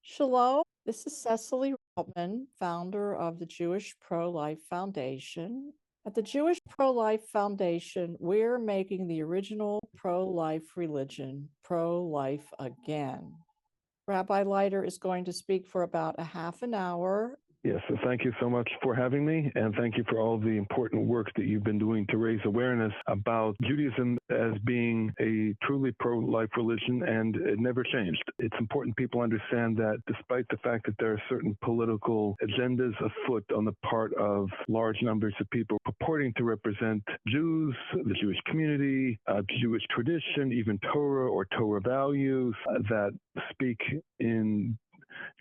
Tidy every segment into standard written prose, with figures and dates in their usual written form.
Shalom, this is Cecily Reltman, founder of the Jewish Pro-Life Foundation. At the Jewish Pro-Life Foundation, we're making the original pro-life religion pro-life again. Rabbi Leiter is going to speak for about a half an hour. Yes, so thank you so much for having me, and thank you for all the important work that you've been doing to raise awareness about Judaism as being a truly pro-life religion, and it never changed. It's important people understand that despite the fact that there are certain political agendas afoot on the part of large numbers of people purporting to represent Jews, the Jewish community, Jewish tradition, even Torah or Torah values that speak in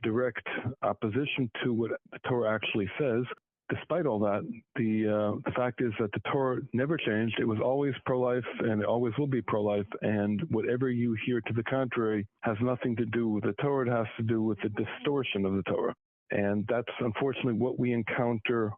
direct opposition to what the Torah actually says. Despite all that, the fact is that the Torah never changed. It was always pro-life, and it always will be pro-life. And whatever you hear to the contrary has nothing to do with the Torah. It has to do with the distortion of the Torah. And that's unfortunately what we encounter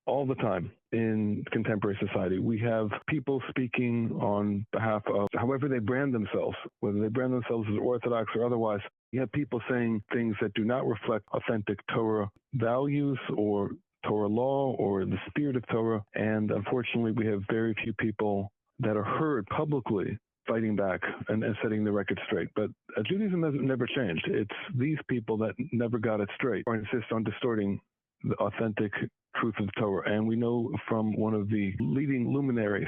all the time in contemporary society. We have people speaking on behalf of however they brand themselves, whether they brand themselves as Orthodox or otherwise. You have people saying things that do not reflect authentic Torah values or Torah law or the spirit of Torah. And unfortunately, we have very few people that are heard publicly fighting back and setting the record straight. But Judaism has never changed. It's these people that never got it straight or insist on distorting the authentic truth of Torah. And we know from one of the leading luminaries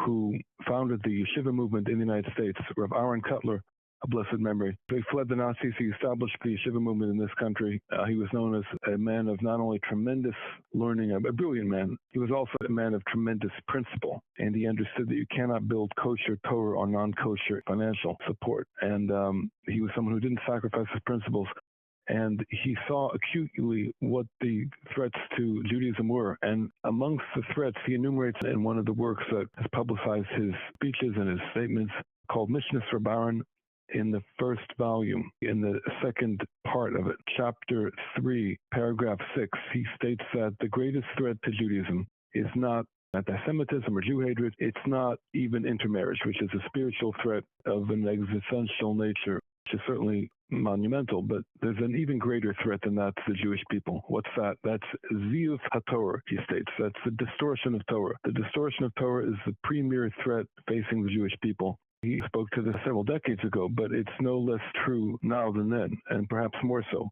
who founded the Yeshiva movement in the United States, Rav Aaron Cutler, a blessed memory. He fled the Nazis. He established the Yeshiva movement in this country. He was known as a man of not only tremendous learning, a brilliant man, he was also a man of tremendous principle. And he understood that you cannot build kosher Torah on non-kosher financial support. And he was someone who didn't sacrifice his principles. And he saw acutely what the threats to Judaism were. And amongst the threats, he enumerates in one of the works that has publicized his speeches and his statements called Mishnah Rabbaran, in the first volume, in the second part of it, chapter 3, paragraph 6, he states that the greatest threat to Judaism is not anti-Semitism or Jew hatred. It's not even intermarriage, which is a spiritual threat of an existential nature, which is certainly monumental, but there's an even greater threat than that to the Jewish people. What's that? That's Ziyuf HaTorah, he states. That's the distortion of Torah. The distortion of Torah is the premier threat facing the Jewish people. He spoke to this several decades ago, but it's no less true now than then, and perhaps more so.